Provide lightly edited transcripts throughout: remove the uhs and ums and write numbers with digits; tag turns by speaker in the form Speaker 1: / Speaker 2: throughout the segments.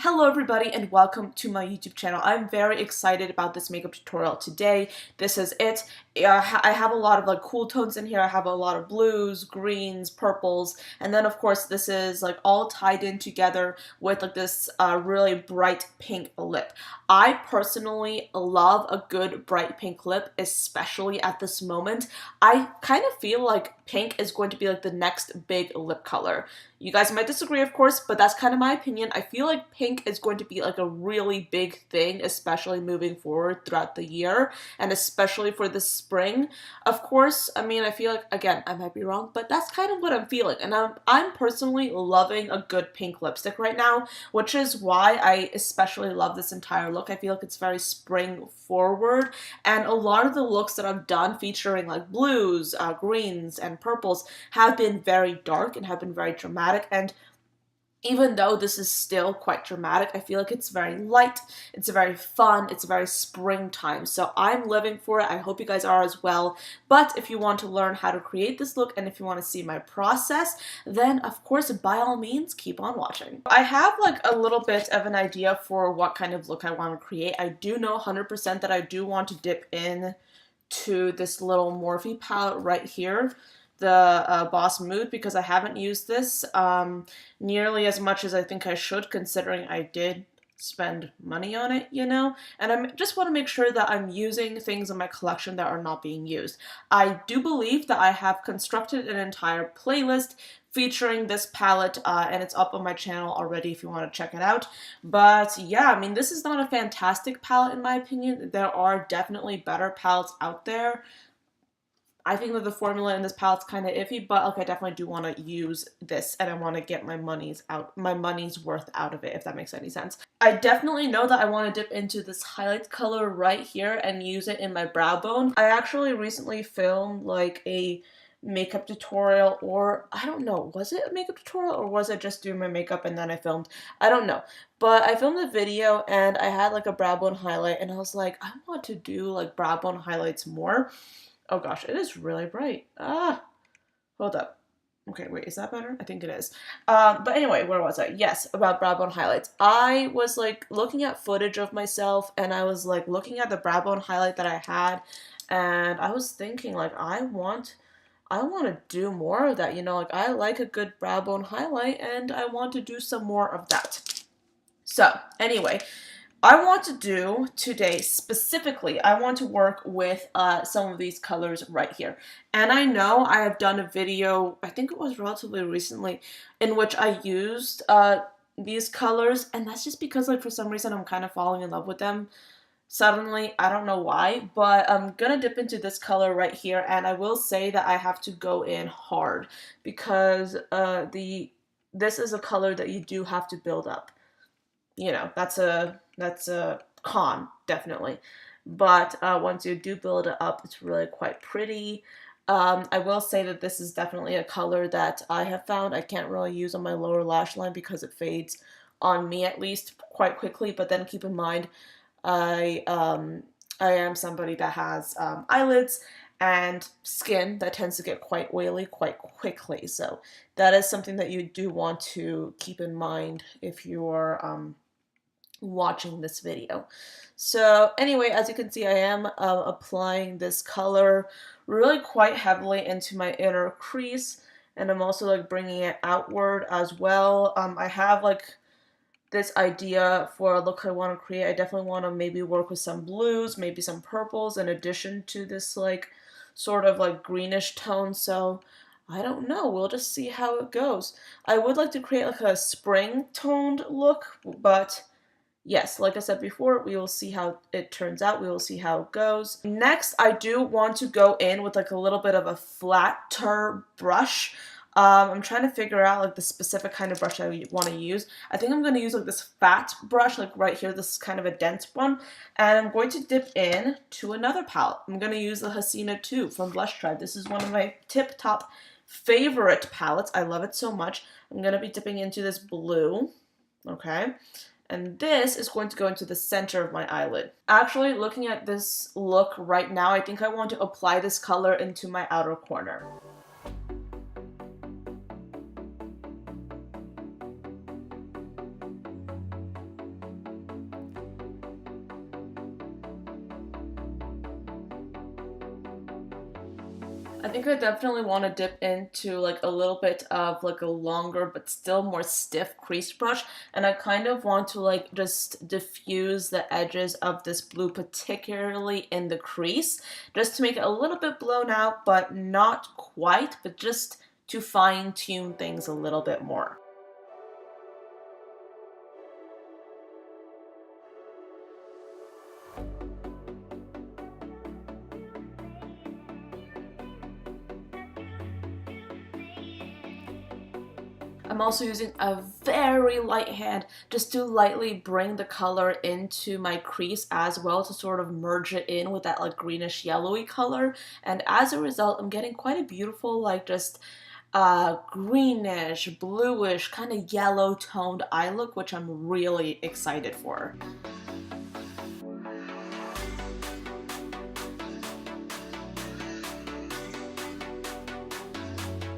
Speaker 1: Hello everybody and welcome to my YouTube channel. I'm very excited about this makeup tutorial today. This is it. I have a lot of cool tones in here. I have a lot of blues, greens, purples, and then of course this is all tied in together with this really bright pink lip. I personally love a good bright pink lip, especially at this moment. I kind of feel like pink is going to be the next big lip color. You guys might disagree, of course, but that's kind of my opinion. I feel like pink is going to be a really big thing, especially moving forward throughout the year, and especially for the spring. Of course, I mean, I feel like, again, I might be wrong, but that's kind of what I'm feeling, and I'm personally loving a good pink lipstick right now, which is why I especially love this entire look. I feel like it's very spring forward, and a lot of the looks that I've done featuring blues, greens, and purples have been very dark and have been very dramatic. And even though this is still quite dramatic, I feel like it's very light, it's very fun, it's very springtime. So I'm living for it. I hope you guys are as well. But if you want to learn how to create this look and if you want to see my process, then of course, by all means, keep on watching. I have a little bit of an idea for what kind of look I want to create. I do know 100% that I do want to dip in to this little Morphe palette right here, the Boss Mood, because I haven't used this nearly as much as I think I should, considering I did spend money on it, you know? And I just want to make sure that I'm using things in my collection that are not being used. I do believe that I have constructed an entire playlist featuring this palette, and it's up on my channel already if you want to check it out. But yeah, I mean, this is not a fantastic palette in my opinion. There are definitely better palettes out there. I think that the formula in this palette's kind of iffy, but I definitely do want to use this, and I want to get my money's worth out of it, if that makes any sense. I definitely know that I want to dip into this highlight color right here and use it in my brow bone. I actually recently filmed a makeup tutorial, or I don't know, was it a makeup tutorial or was it just doing my makeup and then I filmed? I don't know. But I filmed a video and I had a brow bone highlight, and I was like, I want to do brow bone highlights more. Oh gosh, it is really bright. Hold up. Okay, wait, is that better? I think it is. But anyway, where was I? Yes, about brow bone highlights. I was looking at footage of myself, and I was looking at the brow bone highlight that I had, and I was thinking I want to do more of that, you know, I like a good brow bone highlight, and I want to do some more of that. So, anyway, I want to do today, specifically, I want to work with some of these colors right here. And I know I have done a video, I think it was relatively recently, in which I used these colors, and that's just because for some reason I'm kind of falling in love with them suddenly. I don't know why, but I'm gonna dip into this color right here, and I will say that I have to go in hard because this is a color that you do have to build up. You know, that's a con, definitely. But once you do build it up, it's really quite pretty. I will say that this is definitely a color that I have found I can't really use on my lower lash line because it fades, on me at least, quite quickly. But then keep in mind, I am somebody that has eyelids and skin that tends to get quite oily quite quickly. So that is something that you do want to keep in mind if you're watching this video. So anyway, as you can see, I am applying this color really quite heavily into my inner crease, and I'm also bringing it outward as well. I have this idea for a look I want to create. I definitely want to maybe work with some blues, maybe some purples in addition to this sort of greenish tone. So I don't know, we'll just see how it goes. I would like to create a spring toned look, but yes, like I said before, we will see how it turns out. We will see how it goes. Next, I do want to go in with a little bit of a flatter brush. I'm trying to figure out the specific kind of brush I want to use. I think I'm going to use this fat brush right here. This is kind of a dense one. And I'm going to dip in to another palette. I'm going to use the Hasina 2 from Blushtribe. This is one of my tip-top favorite palettes. I love it so much. I'm going to be dipping into this blue. Okay. And this is going to go into the center of my eyelid. Actually, looking at this look right now, I think I want to apply this color into my outer corner. I think I definitely want to dip into like a little bit of like a longer but still more stiff crease brush, and I kind of want to like just diffuse the edges of this blue, particularly in the crease, just to make it a little bit blown out, but not quite, but just to fine tune things a little bit more. I'm also using a very light hand just to lightly bring the color into my crease as well, to sort of merge it in with that like greenish yellowy color. And as a result, I'm getting quite a beautiful like just greenish, bluish, kind of yellow toned eye look, which I'm really excited for.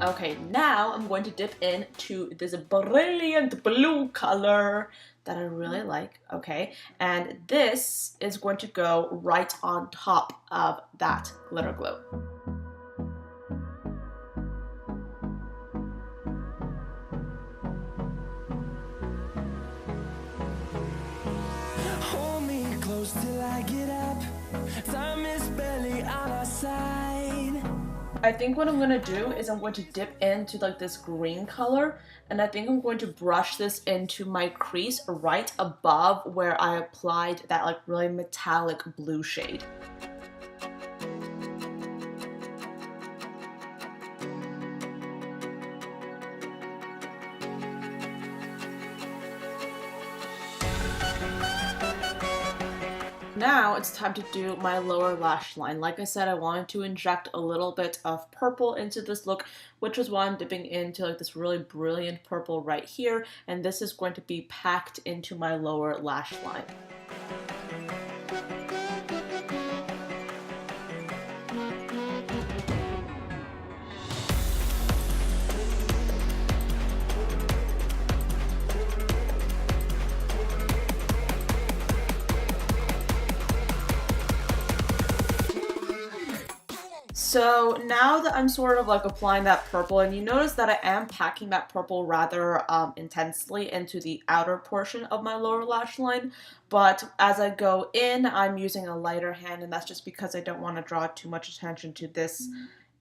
Speaker 1: Okay, now I'm going to dip into this brilliant blue color that I really like, okay? And this is going to go right on top of that glitter glue.
Speaker 2: Hold me close till I get up. Time is barely on our side.
Speaker 1: I think what I'm going to do is I'm going to dip into like this green color, and I think I'm going to brush this into my crease right above where I applied that like really metallic blue shade. Now it's time to do my lower lash line. Like I said, I wanted to inject a little bit of purple into this look, which is why I'm dipping into like this really brilliant purple right here, and this is going to be packed into my lower lash line. So now that I'm sort of like applying that purple, and you notice that I am packing that purple rather intensely into the outer portion of my lower lash line, but as I go in, I'm using a lighter hand, and that's just because I don't want to draw too much attention to this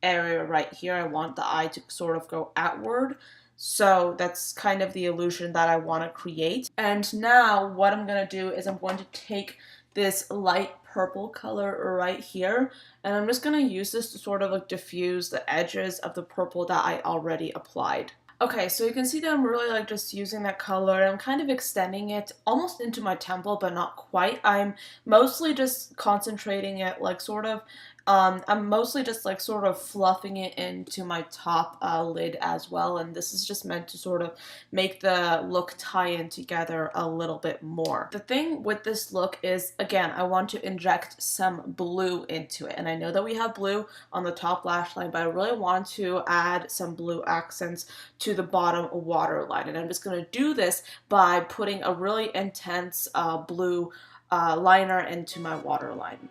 Speaker 1: area right here. I want the eye to sort of go outward. So that's kind of the illusion that I want to create. And now what I'm going to do is I'm going to take this light purple color right here, and I'm just going to use this to sort of like diffuse the edges of the purple that I already applied. Okay, so you can see that I'm really like just using that color. I'm kind of extending it almost into my temple, but not quite. I'm mostly just concentrating it like sort of I'm mostly just like sort of fluffing it into my top lid as well, and this is just meant to sort of make the look tie in together a little bit more. The thing with this look is, again, I want to inject some blue into it, and I know that we have blue on the top lash line, but I really want to add some blue accents to the bottom waterline, and I'm just going to do this by putting a really intense blue liner into my waterline.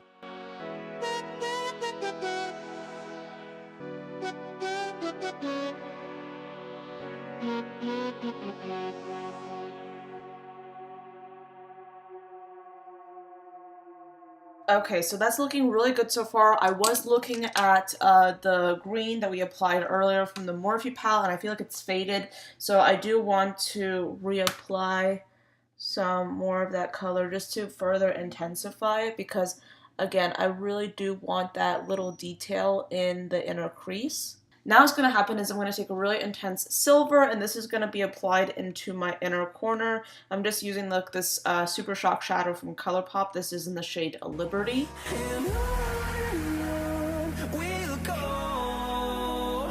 Speaker 1: Okay, so that's looking really good so far. I was looking at the green that we applied earlier from the Morphe palette, and I feel like it's faded, so I do want to reapply some more of that color just to further intensify it, because again, I really do want that little detail in the inner crease. Now what's going to happen is I'm going to take a really intense silver, and this is going to be applied into my inner corner. I'm just using like this Super Shock shadow from Colourpop. This is in the shade Liberty.
Speaker 2: And on we'll go,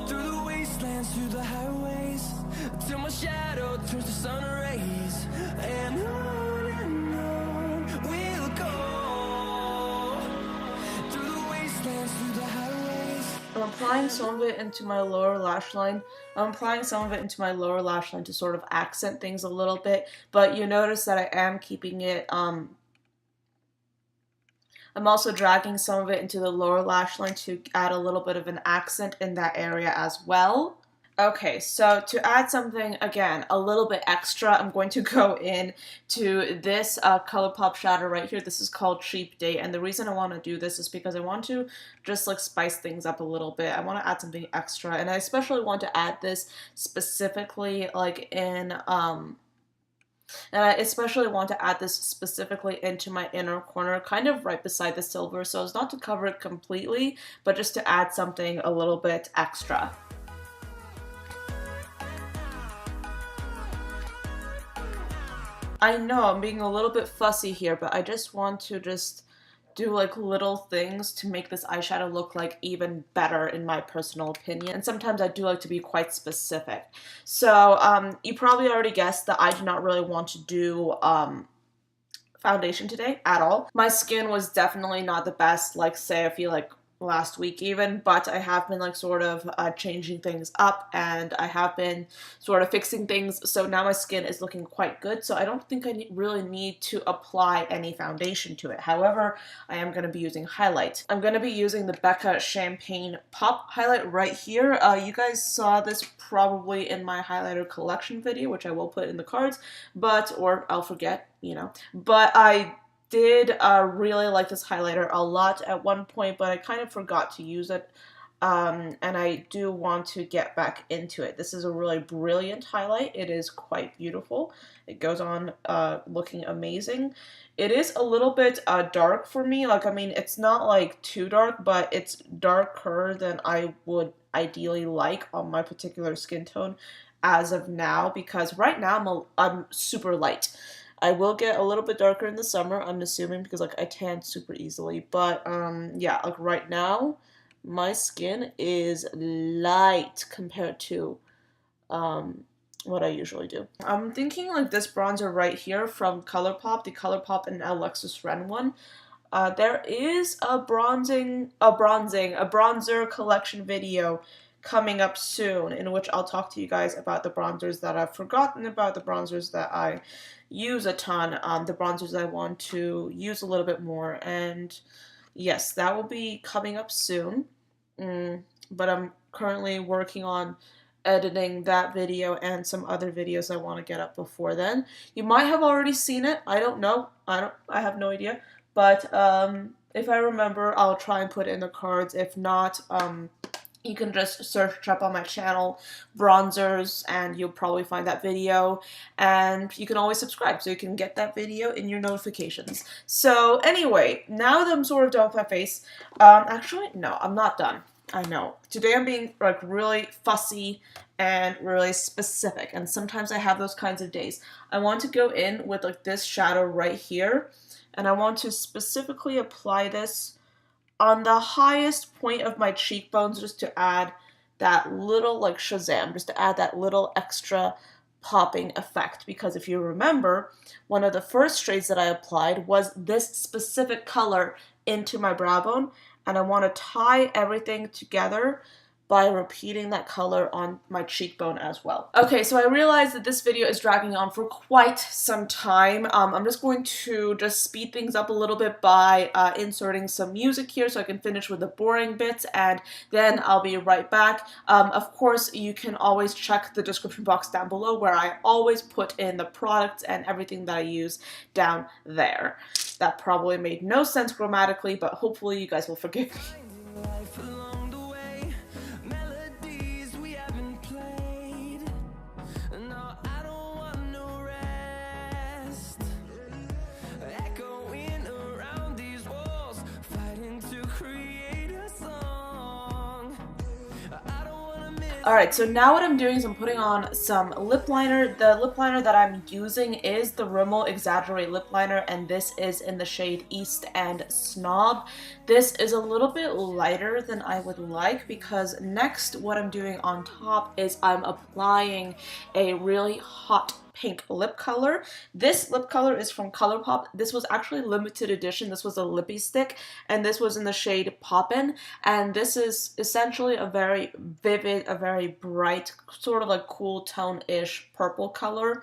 Speaker 2: through the wastelands, through the highways, till my shadow turns to sun rays. And on we'll go, through the wastelands, through the highways.
Speaker 1: I'm applying some of it into my lower lash line. I'm applying some of it into my lower lash line to sort of accent things a little bit, but you notice that I am keeping it I'm also dragging some of it into the lower lash line to add a little bit of an accent in that area as well. Okay, so to add something, again, a little bit extra, I'm going to go in to this Colourpop shadow right here. This is called Cheap Date, and the reason I want to do this is because I want to just like spice things up a little bit. I want to add something extra, and I especially want to add this specifically like in, and I especially want to add this specifically into my inner corner, kind of right beside the silver, so as not to cover it completely, but just to add something a little bit extra. I know I'm being a little bit fussy here, but I just want to do like little things to make this eyeshadow look like even better in my personal opinion. And sometimes I do like to be quite specific. So you probably already guessed that I do not really want to do foundation today at all. My skin was definitely not the best, like say I feel like last week even, but I have been like sort of changing things up, and I have been sort of fixing things, so now my skin is looking quite good, so I don't think I really need to apply any foundation to it. However, I am going to be using highlight. I'm going to be using the Becca Champagne Pop highlight right here. You guys saw this probably in my highlighter collection video, which I will put in the cards, or I'll forget, you know, but I did really like this highlighter a lot at one point, but I kind of forgot to use it, and I do want to get back into it. This is a really brilliant highlight. It is quite beautiful. It goes on looking amazing. It is a little bit dark for me. Like, I mean, it's not like too dark, but it's darker than I would ideally like on my particular skin tone as of now, because right now I'm super light. I will get a little bit darker in the summer, I'm assuming, because like I tan super easily. But yeah, like right now, my skin is light compared to what I usually do. I'm thinking like this bronzer right here from Colourpop, the Colourpop and Alexis Ren one. There is a bronzer collection video coming up soon, in which I'll talk to you guys about the bronzers that I've forgotten about, the bronzers that I use a ton, the bronzers I want to use a little bit more, and yes, that will be coming up soon. But I'm currently working on editing that video and some other videos I want to get up before then. You might have already seen it. I don't know. I have no idea. But if I remember, I'll try and put it in the cards. If not, you can just search up on my channel bronzers and you'll probably find that video, and you can always subscribe so you can get that video in your notifications. So anyway, now that I'm sort of done with my face, actually no, I'm not done. I know. Today I'm being like really fussy and really specific, and sometimes I have those kinds of days. I want to go in with like this shadow right here, and I want to specifically apply this on the highest point of my cheekbones, just to add that little like Shazam, just to add that little extra popping effect. Because if you remember, one of the first shades that I applied was this specific color into my brow bone, and I want to tie everything together by repeating that color on my cheekbone as well. Okay, so I realize that this video is dragging on for quite some time. I'm just going to speed things up a little bit by inserting some music here so I can finish with the boring bits, and then I'll be right back. Of course, you can always check the description box down below, where I always put in the products and everything that I use down there. That probably made no sense grammatically, but hopefully you guys will forgive me. Alright, so now what I'm doing is I'm putting on some lip liner. The lip liner that I'm using is the Rimmel Exaggerate lip liner, and this is in the shade East and Snob. This is a little bit lighter than I would like, because next what I'm doing on top is I'm applying a really hot pink lip color. This lip color is from Colourpop. This was actually limited edition. This was a lippy stick, and this was in the shade Poppin', and this is essentially a very vivid, a very bright, sort of like cool tone-ish purple color.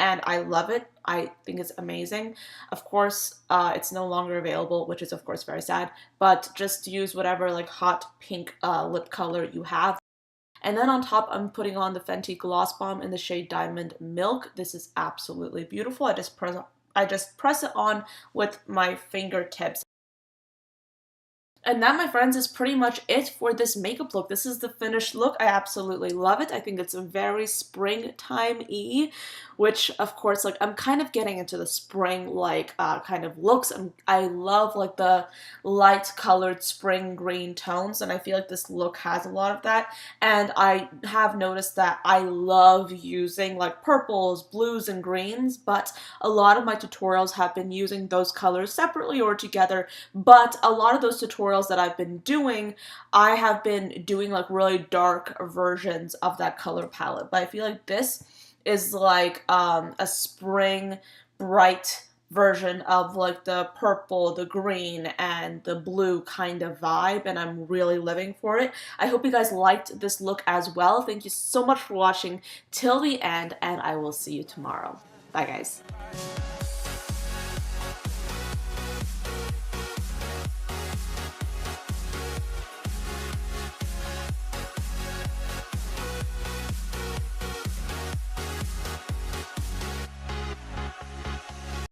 Speaker 1: and I love it. I think it's amazing. Of course, it's no longer available, which is of course very sad, but just use whatever like hot pink lip color you have. And then on top, I'm putting on the Fenty Gloss Bomb in the shade Diamond Milk. This is absolutely beautiful. I just press it on with my fingertips. And that, my friends, is pretty much it for this makeup look. This is the finished look. I absolutely love it. I think it's a very springtime-y, which, of course, like, I'm kind of getting into the spring, like, kind of looks. I love, like, the light-colored spring green tones, and I feel like this look has a lot of that. And I have noticed that I love using, like, purples, blues, and greens, but a lot of my tutorials have been using those colors separately or together, but a lot of those tutorials that I've been doing, I have been doing like really dark versions of that color palette. But I feel like this is like a spring bright version of like the purple, the green, and the blue kind of vibe, and I'm really living for it. I hope you guys liked this look as well. Thank you so much for watching till the end, and I will see you tomorrow. Bye, guys.